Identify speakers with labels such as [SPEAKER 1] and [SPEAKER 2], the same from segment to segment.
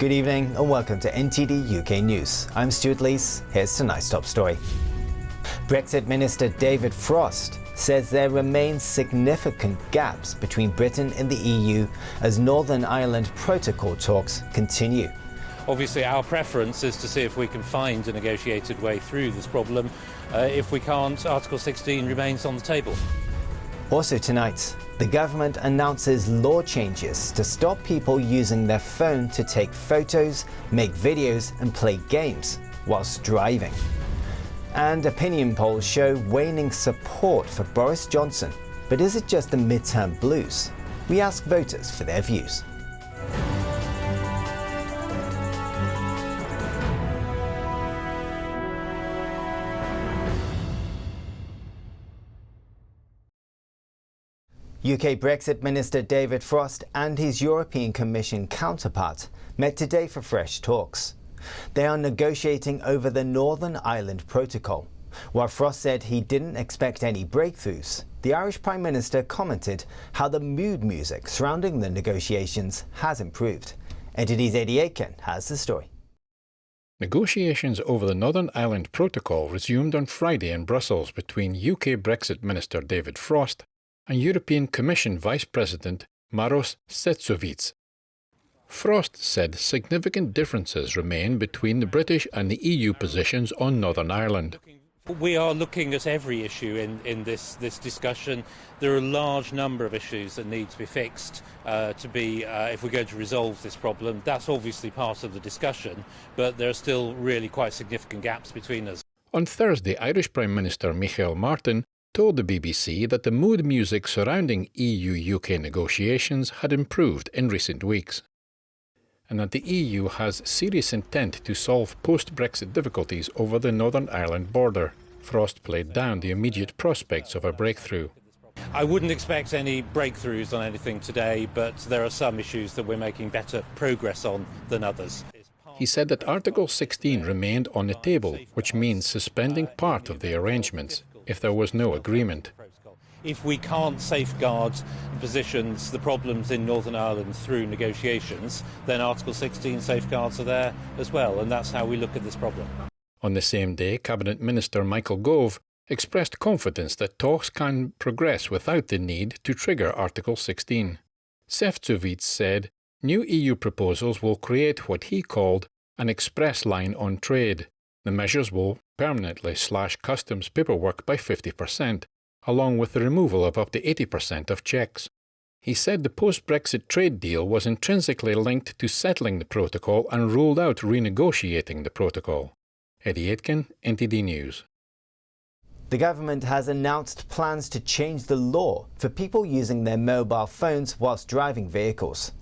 [SPEAKER 1] Good evening and welcome to NTD UK News. I'm Stuart Lees. Here's tonight's top story. Brexit Minister David Frost says there remain significant gaps between Britain and the EU as Northern Ireland Protocol talks continue.
[SPEAKER 2] Obviously our preference is to see if we can find a negotiated way through this problem. If we can't, Article 16 remains on the table.
[SPEAKER 1] Also tonight, the government announces law changes to stop people using their phone to take photos, make videos and play games whilst driving. And opinion polls show waning support for Boris Johnson. But is it just the midterm blues? We ask voters for their views. UK Brexit Minister David Frost and his European Commission counterpart met today for fresh talks. They are negotiating over the Northern Ireland Protocol. While Frost said he didn't expect any breakthroughs, the Irish Prime Minister commented how the mood music surrounding the negotiations has improved. NTD's Eddie Aitken has the story.
[SPEAKER 3] Negotiations over the Northern Ireland Protocol resumed on Friday in Brussels between UK Brexit Minister David Frost and European Commission Vice President Maros Sefcovic. Frost said significant differences remain between the British and the EU positions on Northern Ireland.
[SPEAKER 2] We are looking at every issue in this discussion. There are a large number of issues that need to be fixed if we're going to resolve this problem. That's obviously part of the discussion, but there are still really quite significant gaps between us.
[SPEAKER 3] On Thursday, Irish Prime Minister Michael Martin told the BBC that the mood music surrounding EU-UK negotiations had improved in recent weeks, and that the EU has serious intent to solve post-Brexit difficulties over the Northern Ireland border. Frost played down the immediate prospects of a breakthrough.
[SPEAKER 2] I wouldn't expect any breakthroughs on anything today, but there are some issues that we're making better progress on than others.
[SPEAKER 3] He said that Article 16 remained on the table, which means suspending part of the arrangements if there was no agreement.
[SPEAKER 2] If we can't safeguard positions, the problems in Northern Ireland through negotiations, then Article 16 safeguards are there as well, and that's how we look at this problem.
[SPEAKER 3] On the same day, Cabinet Minister Michael Gove expressed confidence that talks can progress without the need to trigger Article 16. Sefcovic said new EU proposals will create what he called an express line on trade. The measures will permanently slash customs paperwork by 50%, along with the removal of up to 80% of checks. He said the post-Brexit trade deal was intrinsically linked to settling the protocol and ruled out renegotiating the protocol. Eddie Aitken, NTD News.
[SPEAKER 1] The government has announced plans to change the law for people using their mobile phones whilst driving vehicles.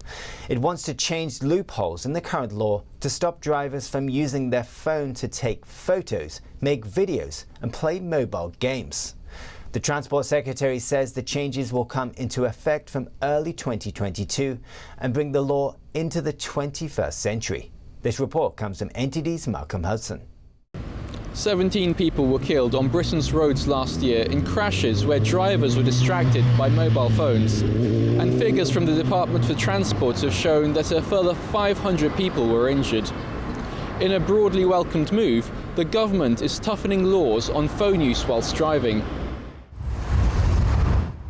[SPEAKER 1] It wants to change loopholes in the current law to stop drivers from using their phone to take photos, make videos and play mobile games. The Transport Secretary says the changes will come into effect from early 2022 and bring the law into the 21st century. This report comes from NTD's Malcolm Hudson.
[SPEAKER 4] 17 people were killed on Britain's roads last year in crashes where drivers were distracted by mobile phones. And figures from the Department for Transport have shown that a further 500 people were injured. In a broadly welcomed move, the government is toughening laws on phone use whilst driving.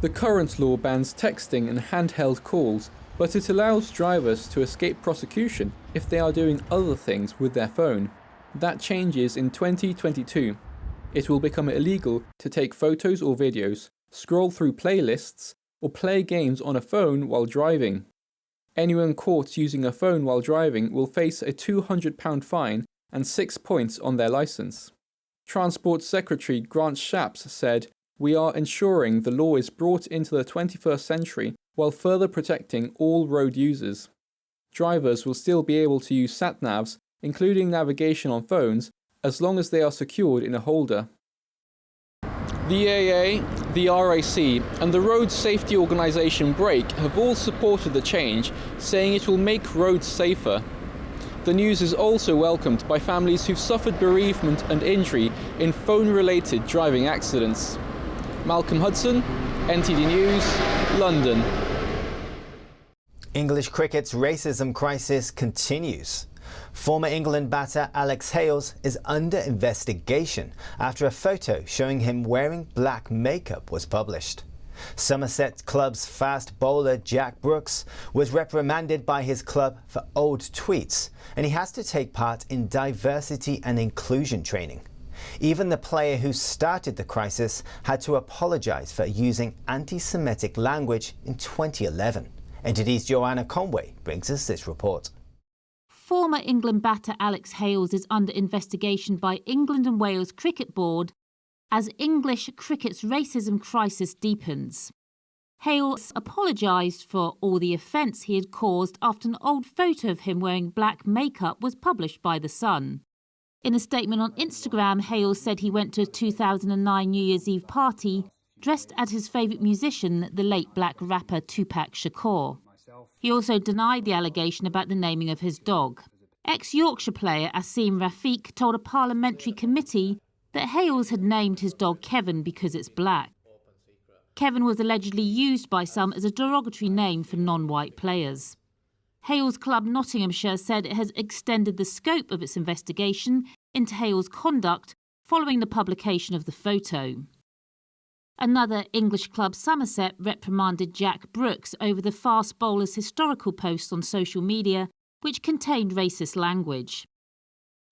[SPEAKER 4] The current law bans texting and handheld calls, but it allows drivers to escape prosecution if they are doing other things with their phone. That changes in 2022. It will become illegal to take photos or videos, scroll through playlists, or play games on a phone while driving. Anyone caught using a phone while driving will face a £200 fine and 6 points on their licence. Transport Secretary Grant Shapps said, "We are ensuring the law is brought into the 21st century while further protecting all road users. Drivers will still be able to use sat-navs, including navigation on phones, as long as they are secured in a holder." The AA, the RAC and the Road Safety Organisation BRAKE have all supported the change, saying it will make roads safer. The news is also welcomed by families who've suffered bereavement and injury in phone-related driving accidents. Malcolm Hudson, NTD News, London.
[SPEAKER 1] English cricket's racism crisis continues. Former England batter Alex Hales is under investigation after a photo showing him wearing black makeup was published. Somerset Club's fast bowler Jack Brooks was reprimanded by his club for old tweets, and he has to take part in diversity and inclusion training. Even the player who started the crisis had to apologise for using anti-Semitic language in 2011. NTD's Joanna Conway brings us this report.
[SPEAKER 5] Former England batter Alex Hales is under investigation by England and Wales Cricket Board as English cricket's racism crisis deepens. Hales apologised for all the offence he had caused after an old photo of him wearing black makeup was published by The Sun. In a statement on Instagram, Hales said he went to a 2009 New Year's Eve party dressed as his favourite musician, the late black rapper Tupac Shakur. He also denied the allegation about the naming of his dog. Ex-Yorkshire player Asim Rafiq told a parliamentary committee that Hales had named his dog Kevin because it's black. Kevin was allegedly used by some as a derogatory name for non-white players. Hales club Nottinghamshire said it has extended the scope of its investigation into Hales' conduct following the publication of the photo. Another English club, Somerset, reprimanded Jack Brooks over the fast bowler's historical posts on social media which contained racist language.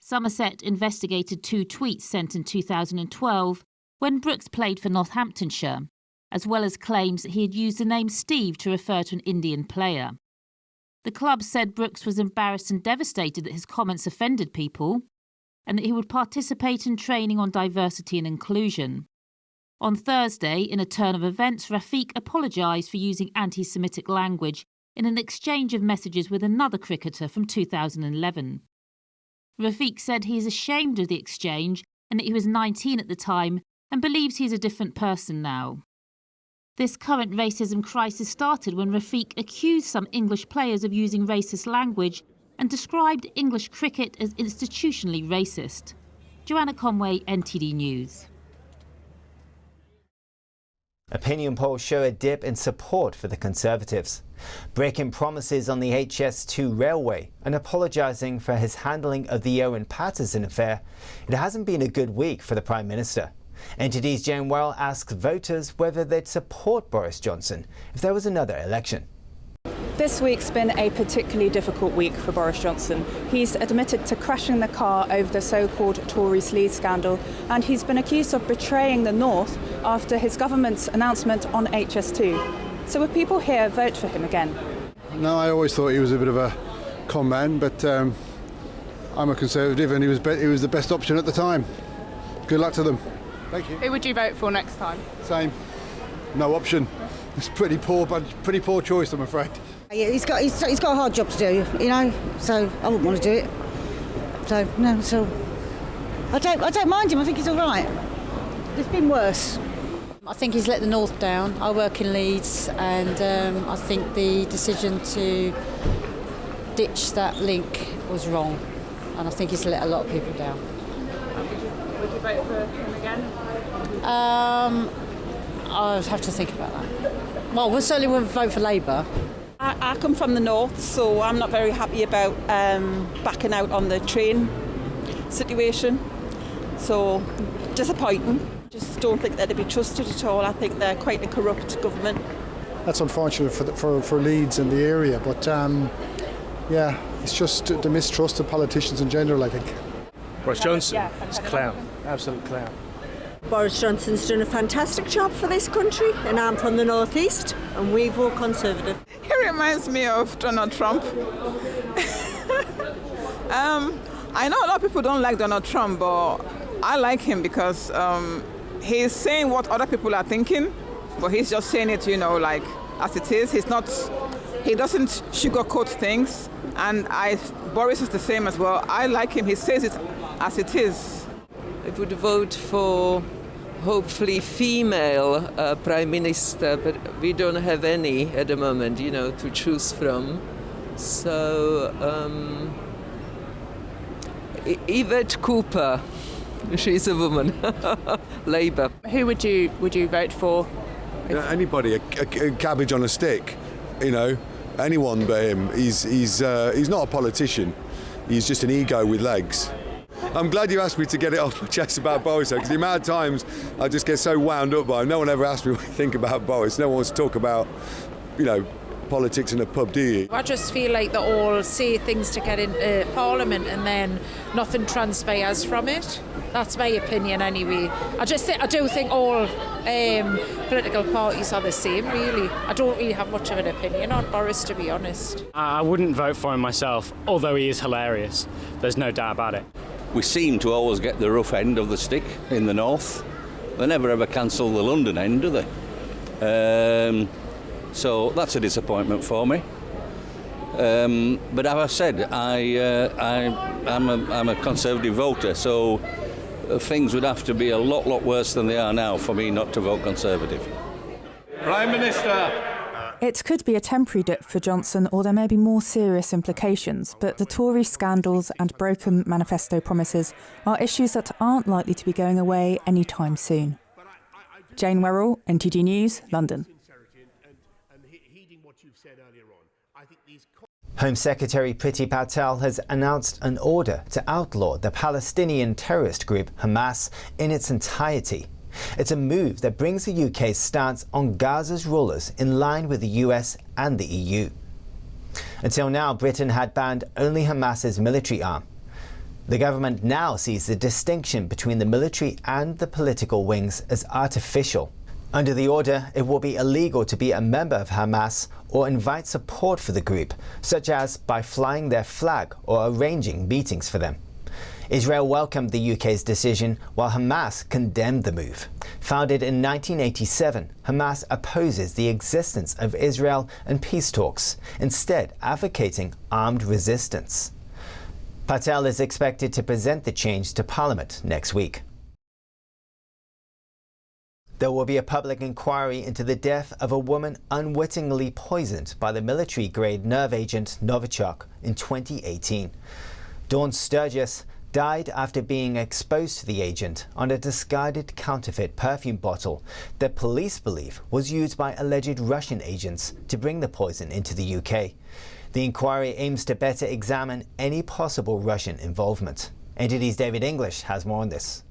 [SPEAKER 5] Somerset investigated 2 tweets sent in 2012 when Brooks played for Northamptonshire, as well as claims that he had used the name Steve to refer to an Indian player. The club said Brooks was embarrassed and devastated that his comments offended people, and that he would participate in training on diversity and inclusion. On Thursday, in a turn of events, Rafiq apologised for using anti-Semitic language in an exchange of messages with another cricketer from 2011. Rafiq said he is ashamed of the exchange and that he was 19 at the time and believes he is a different person now. This current racism crisis started when Rafiq accused some English players of using racist language and described English cricket as institutionally racist. Joanna Conway, NTD News.
[SPEAKER 1] Opinion polls show a dip in support for the Conservatives. Breaking promises on the HS2 railway and apologising for his handling of the Owen Paterson affair, it hasn't been a good week for the Prime Minister. NTD's Jane Well asks voters whether they'd support Boris Johnson if there was another election.
[SPEAKER 6] This week's been a particularly difficult week for Boris Johnson. He's admitted to crashing the car over the so-called Tory sleaze scandal, and he's been accused of betraying the North after his government's announcement on HS2. So will people here vote for him again?
[SPEAKER 7] No, I always thought he was a bit of a con man, but I'm a Conservative and he was the best option at the time. Good luck to them. Thank you.
[SPEAKER 8] Who would you vote for next time?
[SPEAKER 7] Same. No option. It's pretty poor choice, I'm afraid.
[SPEAKER 9] Yeah, he's got a hard job to do, you know, so I wouldn't want to do it. So no, so I don't mind him. I think he's all right. There's been worse.
[SPEAKER 10] I think he's let the North down. I work in Leeds, and I think the decision to ditch that link was wrong, and I think he's let a lot of people down.
[SPEAKER 8] Would you vote for him again?
[SPEAKER 10] I'd have to think about that. Well, we certainly wouldn't vote for Labour.
[SPEAKER 6] I come from the North, so I'm not very happy about backing out on the train situation. So, disappointing. Just don't think they're to be trusted at all. I think they're quite a corrupt government.
[SPEAKER 7] That's unfortunate for Leeds and the area, but yeah, it's just the mistrust of politicians in general, I think.
[SPEAKER 11] Boris Johnson is a clown, absolute clown.
[SPEAKER 12] Boris Johnson's done a fantastic job for this country, and I'm from the North East, and we vote Conservative.
[SPEAKER 8] He reminds me of Donald Trump. I know a lot of people don't like Donald Trump, but I like him because he's saying what other people are thinking, but he's just saying it, you know, like as it is. He doesn't sugarcoat things, and Boris is the same as well. I like him. He says it as it is.
[SPEAKER 13] I would vote for hopefully female Prime Minister, but we don't have any at the moment, you know, to choose from. So Yvette Cooper, she's a woman, Labour.
[SPEAKER 8] Who would you vote for?
[SPEAKER 7] Anybody, a cabbage on a stick, you know.
[SPEAKER 14] anyone but him. He's not a politician. He's just an ego with legs. I'm glad you asked me to get it off my chest about Boris, because the amount of times I just get so wound up by him. No one ever asked me what I think about Boris. No one wants to talk about, politics in a pub, do you?
[SPEAKER 15] I just feel like they all say things to get into Parliament and then nothing transpires from it. That's my opinion anyway. I do think all political parties are the same, really. I don't really have much of an opinion on Boris, to be honest.
[SPEAKER 16] I wouldn't vote for him myself, although he is hilarious. There's no doubt about it.
[SPEAKER 17] We seem to always get the rough end of the stick in the north. They never ever cancel the London end, do they? So that's a disappointment for me. But as I said, I'm a Conservative voter, so things would have to be a lot worse than they are now for me not to vote Conservative.
[SPEAKER 18] Prime Minister!
[SPEAKER 19] It could be a temporary dip for Johnson, or there may be more serious implications, but the Tory scandals and broken manifesto promises are issues that aren't likely to be going away anytime soon. Jane Werrell, NTD News, London.
[SPEAKER 1] Home Secretary Priti Patel has announced an order to outlaw the Palestinian terrorist group Hamas in its entirety. It's a move that brings the UK's stance on Gaza's rulers in line with the US and the EU. Until now, Britain had banned only Hamas's military arm. The government now sees the distinction between the military and the political wings as artificial. Under the order, it will be illegal to be a member of Hamas or invite support for the group, such as by flying their flag or arranging meetings for them. Israel welcomed the UK's decision, while Hamas condemned the move. Founded in 1987, Hamas opposes the existence of Israel and peace talks, instead advocating armed resistance. Patel is expected to present the change to Parliament next week. There will be a public inquiry into the death of a woman unwittingly poisoned by the military-grade nerve agent Novichok in 2018. Dawn Sturgis died after being exposed to the agent on a discarded counterfeit perfume bottle that police believe was used by alleged Russian agents to bring the poison into the UK. The inquiry aims to better examine any possible Russian involvement. NTD's David English has more on this.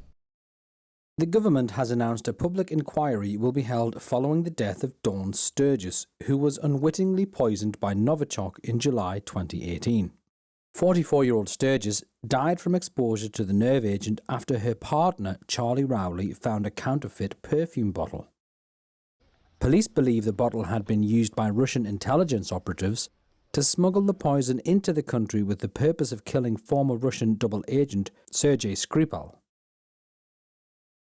[SPEAKER 20] The government has announced a public inquiry will be held following the death of Dawn Sturgis, who was unwittingly poisoned by Novichok in July 2018. 44-year-old Sturgis died from exposure to the nerve agent after her partner, Charlie Rowley, found a counterfeit perfume bottle. Police believe the bottle had been used by Russian intelligence operatives to smuggle the poison into the country with the purpose of killing former Russian double agent Sergei Skripal.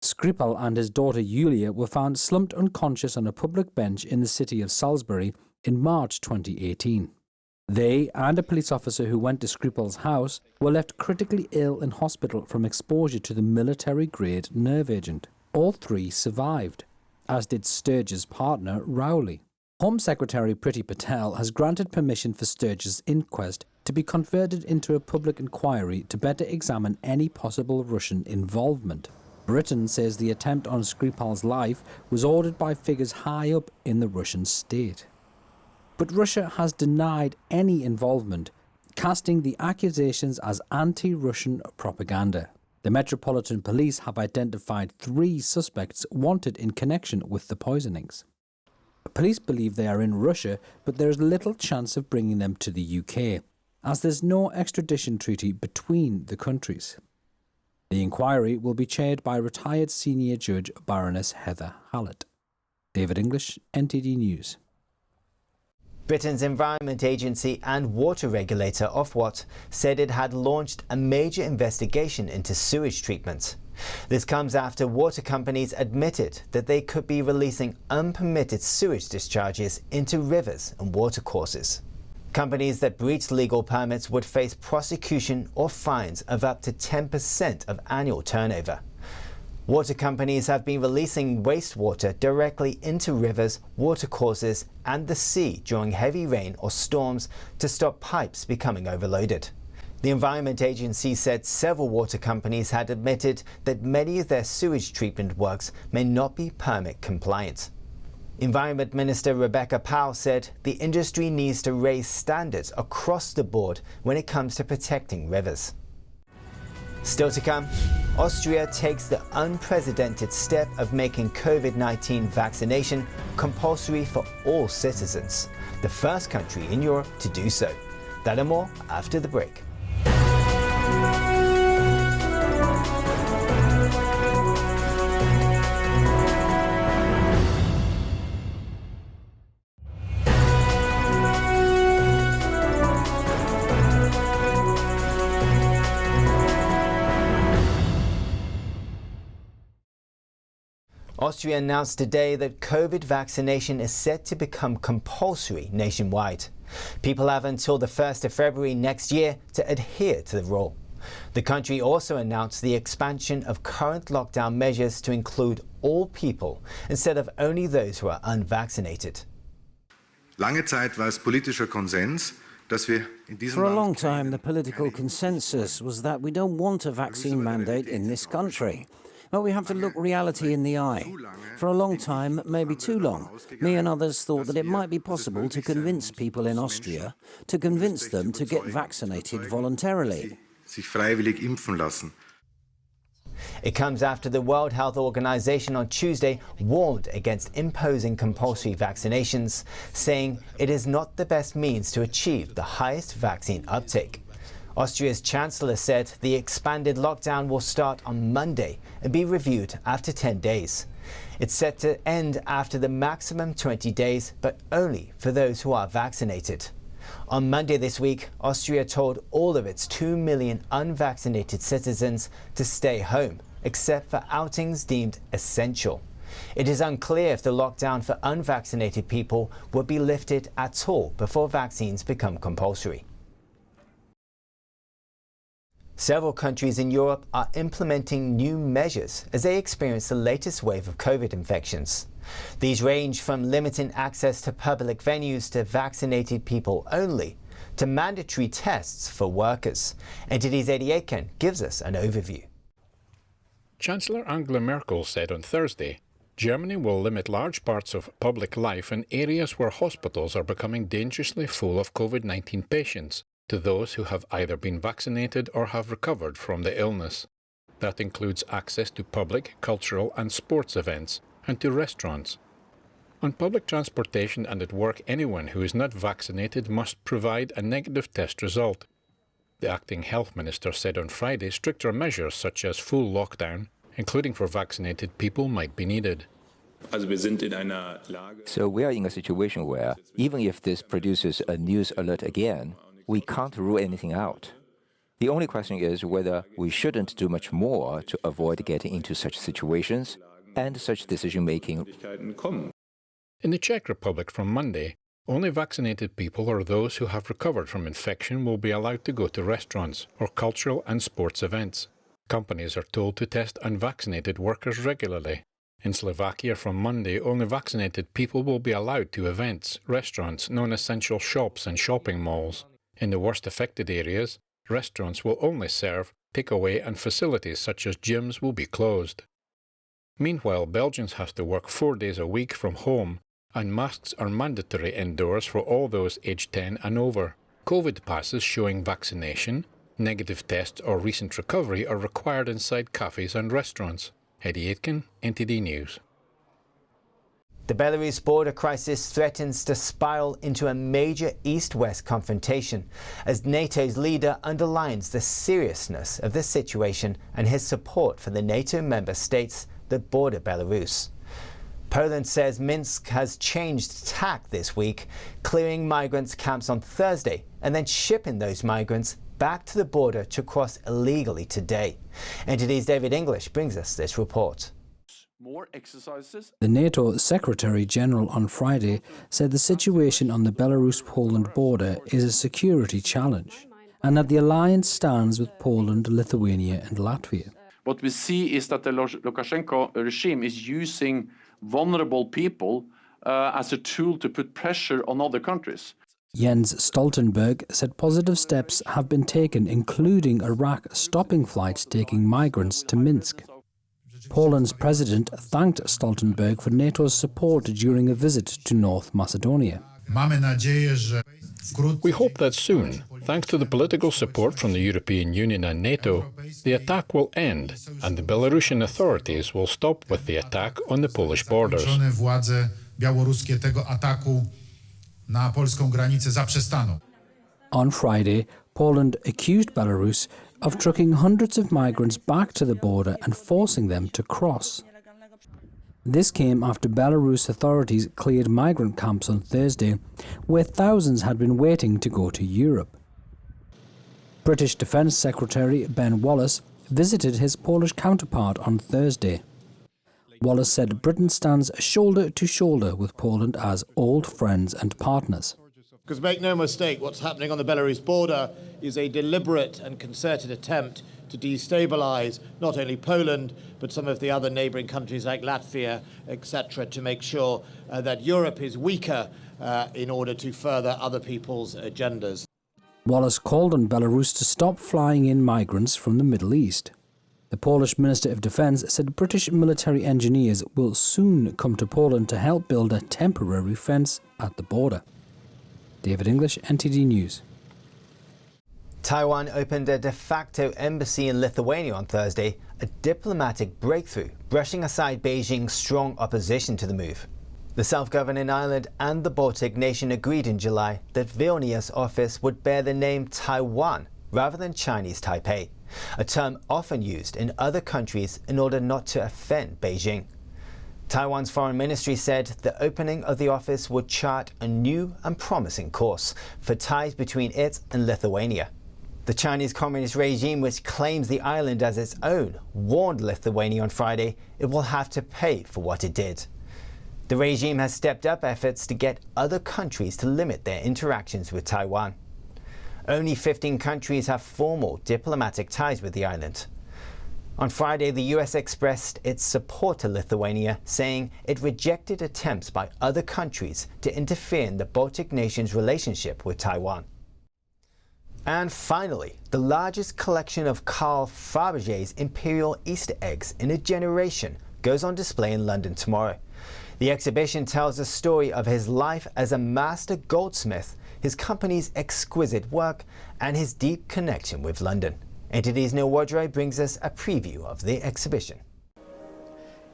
[SPEAKER 20] Skripal and his daughter Yulia were found slumped unconscious on a public bench in the city of Salisbury in March 2018. They and a police officer who went to Skripal's house were left critically ill in hospital from exposure to the military-grade nerve agent. All three survived, as did Sturgis' partner Rowley. Home Secretary Priti Patel has granted permission for Sturgis' inquest to be converted into a public inquiry to better examine any possible Russian involvement. Britain says the attempt on Skripal's life was ordered by figures high up in the Russian state. But Russia has denied any involvement, casting the accusations as anti-Russian propaganda. The Metropolitan Police have identified 3 suspects wanted in connection with the poisonings. Police believe they are in Russia, but there is little chance of bringing them to the UK, as there's no extradition treaty between the countries. The inquiry will be chaired by retired senior judge Baroness Heather Hallett. David English, NTD News.
[SPEAKER 1] Britain's Environment Agency and water regulator Ofwat said it had launched a major investigation into sewage treatment. This comes after water companies admitted that they could be releasing unpermitted sewage discharges into rivers and watercourses. Companies that breach legal permits would face prosecution or fines of up to 10% of annual turnover. Water companies have been releasing wastewater directly into rivers, watercourses and the sea during heavy rain or storms to stop pipes becoming overloaded. The Environment Agency said several water companies had admitted that many of their sewage treatment works may not be permit compliant. Environment Minister Rebecca Powell said the industry needs to raise standards across the board when it comes to protecting rivers. Still to come, Austria takes the unprecedented step of making COVID-19 vaccination compulsory for all citizens, the first country in Europe to do so. That and more after the break. Austria announced today that COVID vaccination is set to become compulsory nationwide. People have until the 1st of February next year to adhere to the rule. The country also announced the expansion of current lockdown measures to include all people instead of only those who are unvaccinated.
[SPEAKER 21] Lange Zeit war es politischer Konsens, dass wir in diesem
[SPEAKER 22] For a long time, the political consensus was that we don't want a vaccine mandate in this country. But we have to look reality in the eye. For a long time, maybe too long, me and others thought that it might be possible to convince people in Austria, to convince them to get vaccinated voluntarily.
[SPEAKER 21] Sich freiwillig impfen lassen.
[SPEAKER 1] It comes after the World Health Organization on Tuesday warned against imposing compulsory vaccinations, saying it is not the best means to achieve the highest vaccine uptake. Austria's Chancellor said the expanded lockdown will start on Monday and be reviewed after 10 days. It's set to end after the maximum 20 days, but only for those who are vaccinated. On Monday this week, Austria told all of its 2 million unvaccinated citizens to stay home, except for outings deemed essential. It is unclear if the lockdown for unvaccinated people will be lifted at all before vaccines become compulsory. Several countries in Europe are implementing new measures as they experience the latest wave of COVID infections. These range from limiting access to public venues to vaccinated people only, to mandatory tests for workers. NTD's Eddie Aitken gives us an overview.
[SPEAKER 3] Chancellor Angela Merkel said on Thursday, Germany will limit large parts of public life in areas where hospitals are becoming dangerously full of COVID-19 patients, to those who have either been vaccinated or have recovered from the illness. That includes access to public, cultural and sports events, and to restaurants. On public transportation and at work, anyone who is not vaccinated must provide a negative test result. The acting health minister said on Friday stricter measures such as full lockdown, including for vaccinated people, might be needed.
[SPEAKER 23] So we are in a situation where, even if this produces a news alert again, we can't rule anything out. The only question is whether we shouldn't do much more to avoid getting into such situations and such decision-making.
[SPEAKER 3] In the Czech Republic from Monday, only vaccinated people or those who have recovered from infection will be allowed to go to restaurants or cultural and sports events. Companies are told to test unvaccinated workers regularly. In Slovakia from Monday, only vaccinated people will be allowed to events, restaurants, non-essential shops and shopping malls. In the worst affected areas, restaurants will only serve takeaway and facilities such as gyms will be closed. Meanwhile, Belgians have to work 4 days a week from home, and masks are mandatory indoors for all those aged 10 and over. COVID passes showing vaccination, negative tests or recent recovery are required inside cafes and restaurants. Eddie Aitken, NTD News.
[SPEAKER 1] The Belarus border crisis threatens to spiral into a major east-west confrontation as NATO's leader underlines the seriousness of the situation and his support for the NATO member states that border Belarus. Poland says Minsk has changed tack this week, clearing migrants' camps on Thursday and then shipping those migrants back to the border to cross illegally today. NTD's David English brings us this report.
[SPEAKER 24] More exercises.
[SPEAKER 20] The NATO Secretary General on Friday said the situation on the Belarus-Poland border is a security challenge and that the alliance stands with Poland, Lithuania and Latvia.
[SPEAKER 24] What we see is that the Lukashenko regime is using vulnerable people as a tool to put pressure on other countries.
[SPEAKER 20] Jens Stoltenberg said positive steps have been taken, including Iraq stopping flights taking migrants to Minsk. Poland's president thanked Stoltenberg for NATO's support during a visit to North Macedonia.
[SPEAKER 3] We hope that soon, thanks to the political support from the European Union and NATO, the attack will end and the Belarusian authorities will stop with the attack on the Polish borders.
[SPEAKER 20] On Friday, Poland accused Belarus of trucking hundreds of migrants back to the border and forcing them to cross. This came after Belarus authorities cleared migrant camps on Thursday, where thousands had been waiting to go to Europe. British Defence Secretary Ben Wallace visited his Polish counterpart on Thursday. Wallace said Britain stands shoulder to shoulder with Poland as old friends and partners.
[SPEAKER 2] Because make no mistake, what's happening on the Belarus border is a deliberate and concerted attempt to destabilise not only Poland, but some of the other neighbouring countries like Latvia, etc., to make sure that Europe is weaker in order to further other people's agendas.
[SPEAKER 20] Wallace called on Belarus to stop flying in migrants from the Middle East. The Polish Minister of Defence said British military engineers will soon come to Poland to help build a temporary fence at the border. David English, NTD News.
[SPEAKER 1] Taiwan opened a de facto embassy in Lithuania on Thursday, a diplomatic breakthrough, brushing aside Beijing's strong opposition to the move. The self-governing island and the Baltic nation agreed in July that Vilnius' office would bear the name Taiwan rather than Chinese Taipei, a term often used in other countries in order not to offend Beijing. Taiwan's foreign ministry said the opening of the office would chart a new and promising course for ties between it and Lithuania. The Chinese Communist regime, which claims the island as its own, warned Lithuania on Friday it will have to pay for what it did. The regime has stepped up efforts to get other countries to limit their interactions with Taiwan. Only 15 countries have formal diplomatic ties with the island. On Friday, the US expressed its support to Lithuania, saying it rejected attempts by other countries to interfere in the Baltic nation's relationship with Taiwan. And finally, the largest collection of Carl Fabergé's imperial Easter eggs in a generation goes on display in London tomorrow. The exhibition tells the story of his life as a master goldsmith, his company's exquisite work, and his deep connection with London. NTD's Neil Wardrow brings us a preview of the exhibition.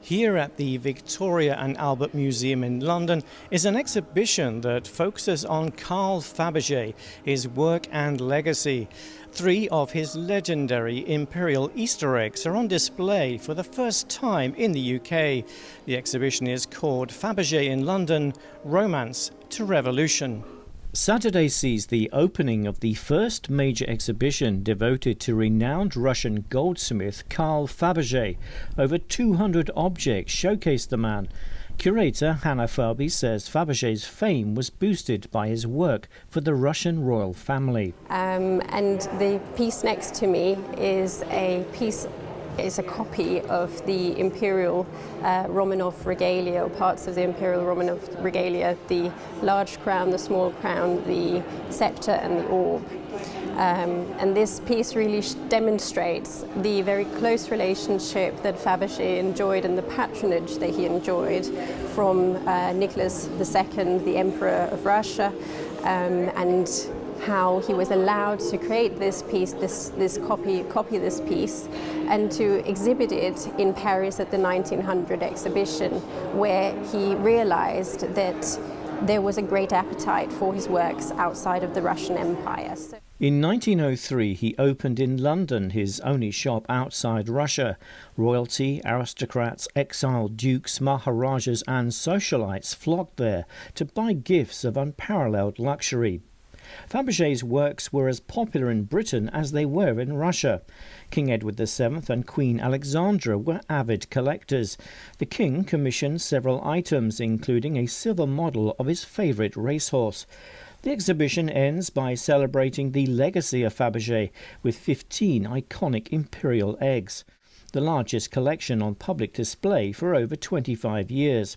[SPEAKER 4] Here at the Victoria and Albert Museum in London is an exhibition that focuses on Carl Fabergé, his work and legacy. 3 of his legendary imperial Easter eggs are on display for the first time in the UK. The exhibition is called Fabergé in London, Romance to Revolution. Saturday sees the opening of the first major exhibition devoted to renowned Russian goldsmith Carl Fabergé. Over 200 objects showcase the man. Curator Hannah Farby says Fabergé's fame was boosted by his work for the Russian royal family.
[SPEAKER 5] And the piece next to me is a copy of the imperial Romanov regalia, or parts of the imperial Romanov regalia, the large crown, the small crown, the scepter and the orb. And this piece really demonstrates the very close relationship that Fabergé enjoyed and the patronage that he enjoyed from Nicholas II, the Emperor of Russia, and how he was allowed to create this piece, copy this piece, and to exhibit it in Paris at the 1900 exhibition, where he realized that there was a great appetite for his works outside of the Russian Empire.
[SPEAKER 4] In 1903, he opened in London his only shop outside Russia. Royalty, aristocrats, exiled dukes, maharajas and socialites flocked there to buy gifts of unparalleled luxury. Fabergé's works were as popular in Britain as they were in Russia. King Edward VII and Queen Alexandra were avid collectors. The king commissioned several items, including a silver model of his favourite racehorse. The exhibition ends by celebrating the legacy of Fabergé with 15 iconic imperial eggs, the largest collection on public display for over 25 years.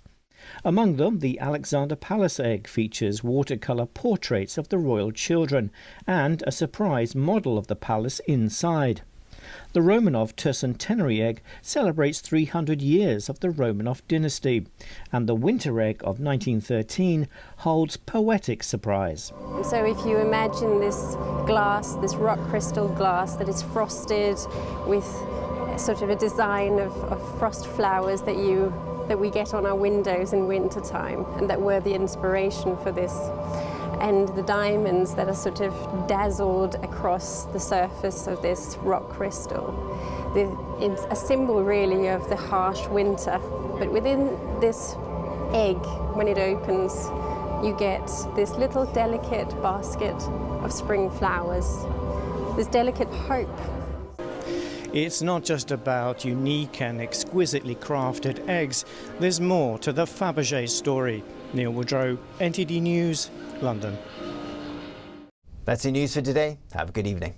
[SPEAKER 4] Among them, the Alexander Palace egg features watercolour portraits of the royal children and a surprise model of the palace inside. The Romanov tercentenary egg celebrates 300 years of the Romanov dynasty, and the winter egg of 1913 holds poetic surprise.
[SPEAKER 5] So if you imagine this glass, this rock crystal glass that is frosted with sort of a design of frost flowers that we get on our windows in winter time, and that were the inspiration for this, and the diamonds that are sort of dazzled across the surface of this rock crystal. It's a symbol really of the harsh winter, but within this egg, when it opens, you get this little delicate basket of spring flowers, this delicate hope.
[SPEAKER 4] It's not just about unique and exquisitely crafted eggs. There's more to the Fabergé story. Neil Woodrow, NTD News, London.
[SPEAKER 1] That's your news for today. Have a good evening.